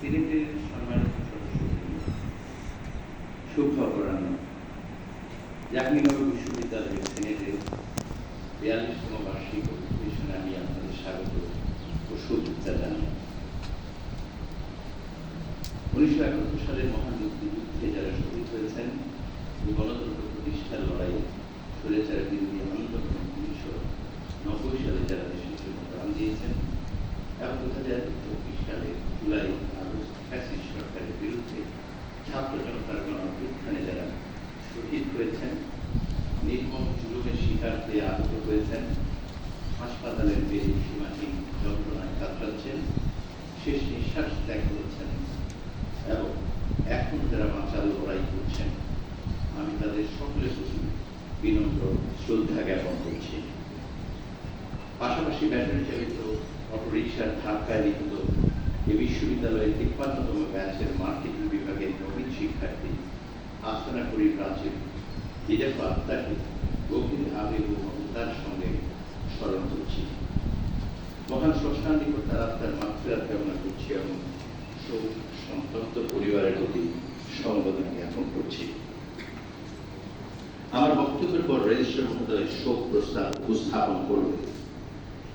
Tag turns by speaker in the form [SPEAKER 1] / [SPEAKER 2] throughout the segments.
[SPEAKER 1] সিনেটের সম্মানিত সদস্যবৃন্দ, সুখবর জাহাঙ্গীরনগর বিশ্ববিদ্যালয়ের সিনেটের 42তম বার্ষিক অধিবেশনে আমি আপনাদের স্বাগত ও শুভেচ্ছা জানাই। 1971 সালের মহান মুক্তিযুদ্ধে যারা শহীদ হয়েছেন, গণতন্ত্র প্রতিষ্ঠার লড়াই, স্বৈরাচারের বিরোধী আন্দোলন 1990 সালে যারা দেশের জন্য প্রাণ দিয়েছেন এবং 2024 সালে জুলাই আগস্ট ফ্যাসিস্ট সরকারের বিরুদ্ধে ছাত্র জনতার গণ-অভ্যুত্থানে যারা শহীদ হয়েছেন, নির্মম জুলুমের শিকার হয়ে আহত হয়েছেন, হাসপাতালের বেডে সীমাহীন যন্ত্রণায় কাতরাচ্ছেন, শেষ নিঃশ্বাস ত্যাগ করেছেন এবং এখন যারা বাঁচার লড়াই করছেন, আমি তাদের সকলের প্রতি বিনম্র শ্রদ্ধা জ্ঞাপন করছি। পাশাপাশি ব্যাটারি চালিত অটোরিকশার ধাক্কায় নিহত এ বিশ্ববিদ্যালয়ের 53তম ব্যাচের মার্কেটিং বিভাগের নবীন শিক্ষার্থী আস্তানা করি প্রাচীর হিজাফা আক্তারকে গভীর আবেগ ও মমতার সঙ্গে স্মরণ করছি। মহান স্রষ্টার নিকট তার আত্মার মাগফিরাত কামনা করছি এবং শোক সন্তপ্ত পরিবারের প্রতি সমবেদনা জ্ঞাপন করছি। আমার বক্তব্যের পর রেজিস্ট্রার মহোদয় শোক প্রস্তাব উপস্থাপন করবে।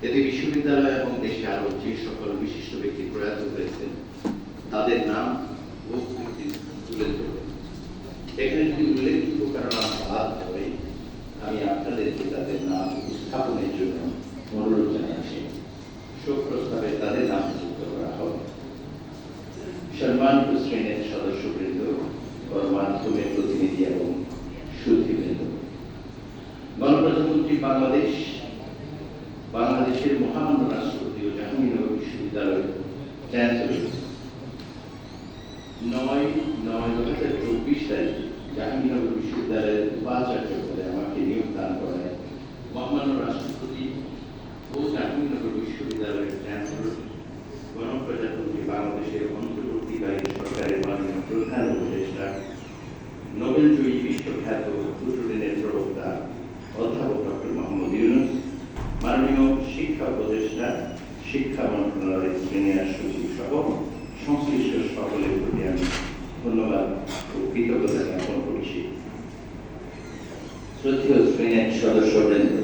[SPEAKER 1] এতে বিশ্ববিদ্যালয় এবং দেশে আরো যে সকল বিশিষ্ট ব্যক্তি প্রয়াত হয়েছেন তাদের নাম ও কীর্তি তুলে ধরবে। এখানে যদি উল্লেখযোগ্য কারণ বাদ পড়ে, আমি আপনাদেরকে তাদের নাম উপস্থাপনের জন্য অনুরোধ জানাচ্ছি। শোক প্রস্তাবে তাদের নাম যুক্ত করা হবে। সম্মানিত শ্রেণীর সদস্যবৃন্দ, গণমাধ্যমের প্রতিনিধি এবং সুধীবৃন্দ, গণপ্রজাতন্ত্রী বাংলাদেশের মহামান্য রাষ্ট্রপতি ও জাহাঙ্গীরনগর বিশ্ববিদ্যালয়ের চ্যান্সেলর 9/9/2024 তারিখে জাহাঙ্গীরনগর বিশ্ববিদ্যালয়ের উপাচার্য পদে আমাকে নিয়োগ দান করায় মহামান্য রাষ্ট্রপতি ও জাহাঙ্গীরনগর বিশ্ববিদ্যালয়ের চ্যান্সেলর গণপ্রজাতন্ত্রী বাংলাদেশের অন্তর্বর্তীকালীন সরকারের মাননীয় প্রধান উপদেষ্টা, নোবেলজয়ী বিশ্বখ্যাত দুটোদিনের প্রবক্তা অধ্যাপক ডক্টর মোহাম্মদ ইউনূস, মাননীয় শিক্ষা উপদেষ্টা, শিক্ষা মন্ত্রণালয়ের সিনিয়র সচিব সহ সংশ্লিষ্ট সকলের প্রতি আমি ধন্যবাদ ও কৃতজ্ঞতা জ্ঞাপন করছি। শ্রদ্ধেয় সিনেট সদস্যবৃন্দ,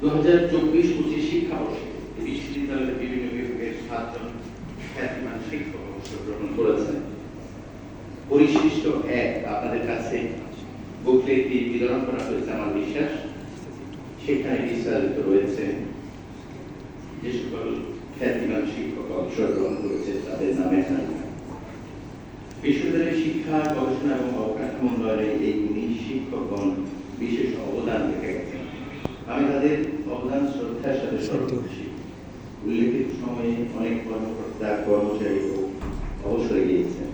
[SPEAKER 1] দু 2024-25 শিক্ষাবর্ষে বিশ্ববিদ্যালয়ের বিভিন্ন বিভাগের 7 জন খ্যাতিমান শিক্ষক অংশগ্রহণ করেছেন। পরিশিষ্ট 1 আপনাদের কাছে বুকলেটটি বিতরণ করা হয়েছে আমার বিশ্বাস। সেখানে বিস্তারিত রয়েছে যে সকল খ্যাতিমান শিক্ষক অংশগ্রহণ করেছে তাদের নামের তালিকা। বিশ্ববিদ্যালয়ের শিক্ষা, গবেষণা এবং অবকাঠামো উন্নয়নে এই 19 শিক্ষকগণ বিশেষ অবদান রেখে গেছেন। আমি তাদের অবদান শ্রদ্ধার সাথে স্মরণ করছি। উল্লেখিত সময়ে অনেক কর্মকর্তা কর্মচারী অবসরে গিয়েছেন।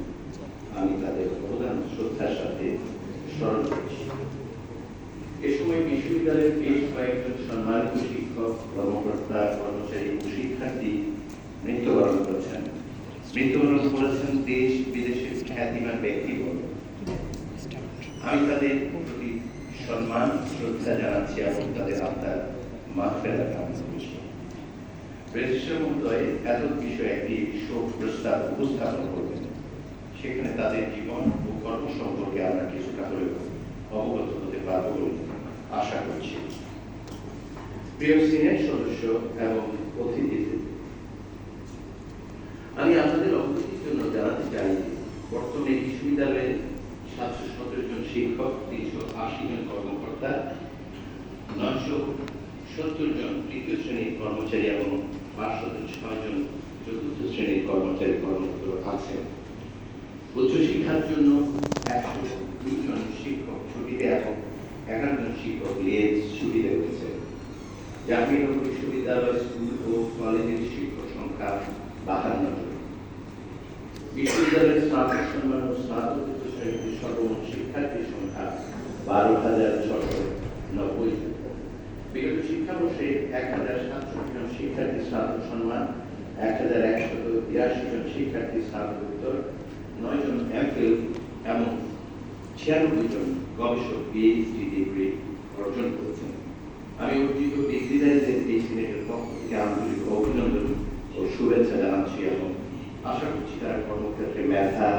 [SPEAKER 1] আমি তাদের অবদান শ্রদ্ধার সাথে স্মরণ করছি। এ সময় বিশ্ববিদ্যালয়ের বেশ কয়েকজন সম্মানিত শিক্ষক, কর্মকর্তা, কর্মচারী ও শিক্ষার্থী মৃত্যুবরণ করেছেন। মৃত্যুবরণ করেছেন দেশ বিদেশের খ্যাতিমান ব্যক্তিগণ। আমি তাদের প্রতি সম্মান শ্রদ্ধা জানাচ্ছি এবং তাদের আত্মার মাগফিরাত কামনা করছি। রেজিস্ট্রার মহোদয় এতদ বিষয়ে একটি শোক প্রস্তাব উপস্থাপন করবেন। সেখানে তাদের জীবন ও কর্ম সম্পর্কে আমরা কিছুটা হলেও অবগত হতে পারব বলে আশা করছি। প্রিয় সিনেট সদস্য এবং অতিথিদের, আমি আপনাদের অবগতির জন্য জানাতে চাই, বর্তমানে বিশ্ববিদ্যালয়ে 717 জন শিক্ষক, 380 জন কর্মকর্তা, 970 জন তৃতীয় শ্রেণীর কর্মচারী এবং 506 জন চতুর্থ শ্রেণীর কর্মচারী কর্মরত আছেন। উচ্চশিক্ষার জন্য 102 জন শিক্ষক ছুটিতে এবং 11 জন শিক্ষক লিয়েজ ছুটিতে রয়েছে। জাহাঙ্গীরনগর বিশ্ববিদ্যালয় স্কুল ও কলেজের শিক্ষক সংখ্যা 52 জন। বিশ্ববিদ্যালয়ের স্নাতক সম্মান ও স্নাতকোত্তর শ্রেণীর সর্বমোট শিক্ষার্থীর সংখ্যা 12,690 জন। বিগত শিক্ষাবর্ষে 1067 জন শিক্ষার্থী স্নাতক সম্মান, 1182 জন শিক্ষার্থী স্নাতকোত্তর, 9 জন এমফিল এবং 96 জন গবেষক পিএইচডি ডিগ্রি অর্জন করেছেন। আমি অর্জিত ডিগ্রিধারীদের এই সিনেটের পক্ষ থেকে আন্তরিক অভিনন্দন ও শুভেচ্ছা জানাচ্ছি এবং আশা করছি তারা কর্মক্ষেত্রে মেধা,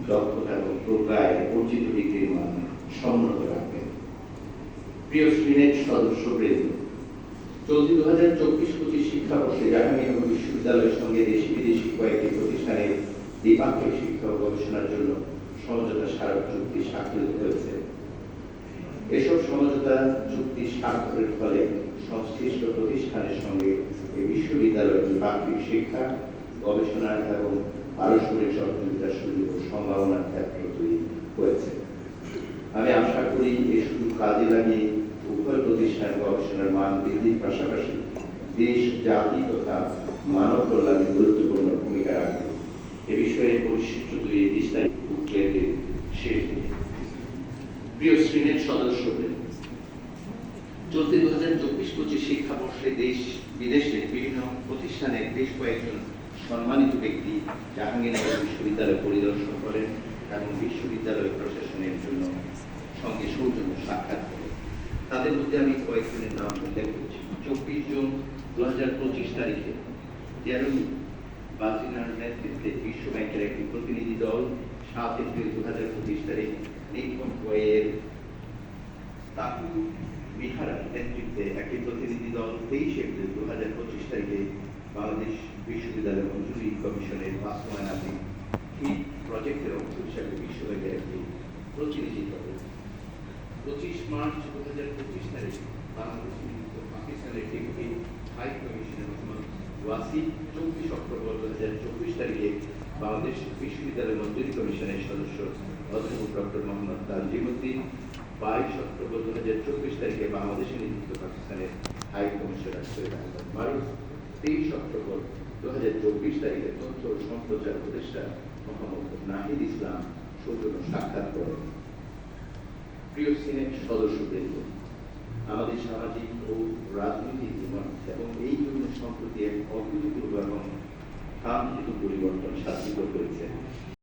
[SPEAKER 1] দক্ষতা এবং প্রজ্ঞায় অর্জিত ডিগ্রির মান সমুন্নত রাখবেন। প্রিয় সিনেট সদস্যবৃন্দ, চলতি 2024-25 শিক্ষাবর্ষে জাহাঙ্গীরনগর বিশ্ববিদ্যালয়ের সঙ্গে দেশি বিদেশি কয়েকটি প্রতিষ্ঠানের দ্বিপাক্ষিক শিক্ষা ও গবেষণার জন্য সমঝোতা স্মারক চুক্তি স্বাক্ষরিত হয়েছে। এসব সমঝোতা চুক্তি স্বাক্ষরের ফলে সংশ্লিষ্ট প্রতিষ্ঠানের সঙ্গে এই বিশ্ববিদ্যালয়ের দ্বিপাক্ষিক শিক্ষা, গবেষণা এবং পারস্পরিক সহযোগিতার সুযোগ ও সম্ভাবনার ক্ষেত্র তৈরি হয়েছে। আমি আশা করি এই সুযোগ কাজে লাগিয়ে উভয় প্রতিষ্ঠান গবেষণার মান বৃদ্ধির পাশাপাশি দেশ, জাতি তথা মানব কল্যাণে গুরুত্বপূর্ণ ভূমিকা রাখবে। এ বিষয়ে পরিশিষ্ট দুই বিস্তারিত উল্লেখে শেষ দিকে। প্রিয় সিনেট সদস্যবৃন্দ, চলতি 2024-25 শিক্ষাবর্ষে দেশ বিদেশে বিভিন্ন প্রতিষ্ঠানের বেশ কয়েকজন সম্মানিত ব্যক্তি জাহাঙ্গীরনগর বিশ্ববিদ্যালয় পরিদর্শন করেন এবং বিশ্ববিদ্যালয় প্রশাসনের জন্য সঙ্গে সৌজন্য সাক্ষাৎ করেন। তাদের মধ্যে আমি কয়েকজনের নাম উল্লেখ করছি। 24 জুন 2025 তারিখে জেরমি বাজিনার নেতৃত্বে বিশ্ব ব্যাংকের একটি প্রতিনিধি দল, 7 এপ্রিল 2025 তারিখ নিকম্পয়ের তাকু বিহারার নেতৃত্বে একটি প্রতিনিধি দল, 23 এপ্রিল 2025 তারিখে বাংলাদেশ বিশ্ববিদ্যালয় মঞ্জুরি কমিশনের বাস্তবায়নাধীন হিট প্রজেক্টের অংশ হিসাবে বিশ্ব ব্যাংকের একটি প্রতিনিধি দল, 25 মার্চ 2025 তারিখে বাংলাদেশ পাকিস্তানের deputy high commissioner Mohammad Wasi, 24 October 2024 তারিখে বাংলাদেশ বিশ্ববিদ্যালয় মঞ্জুরি কমিশনের সদস্য অধ্যাপক ডক্টর মোহাম্মদ তানজিমুদ্দিন, 22 অক্টোবর 2024 তারিখে বাংলাদেশের নিযুক্ত পাকিস্তানের হাই কমিশনার সৈয়দ আহমদ মারুফ, 23 অক্টোবর 2024 তারিখে তথ্য ও সম্প্রচার উপদেষ্টা মোহাম্মদ নাহিদ ইসলাম সৌজন্য সাক্ষাৎ করেন। প্রিয় সিনেট সদস্যবৃন্দ, আমাদের সামাজিক ও রাজনৈতিক জীবন এবং এই জন্য সম্প্রতি এক অভূতপূর্ব এবং শান্তিপূর্ণ পরিবর্তন সাধিত হয়েছে।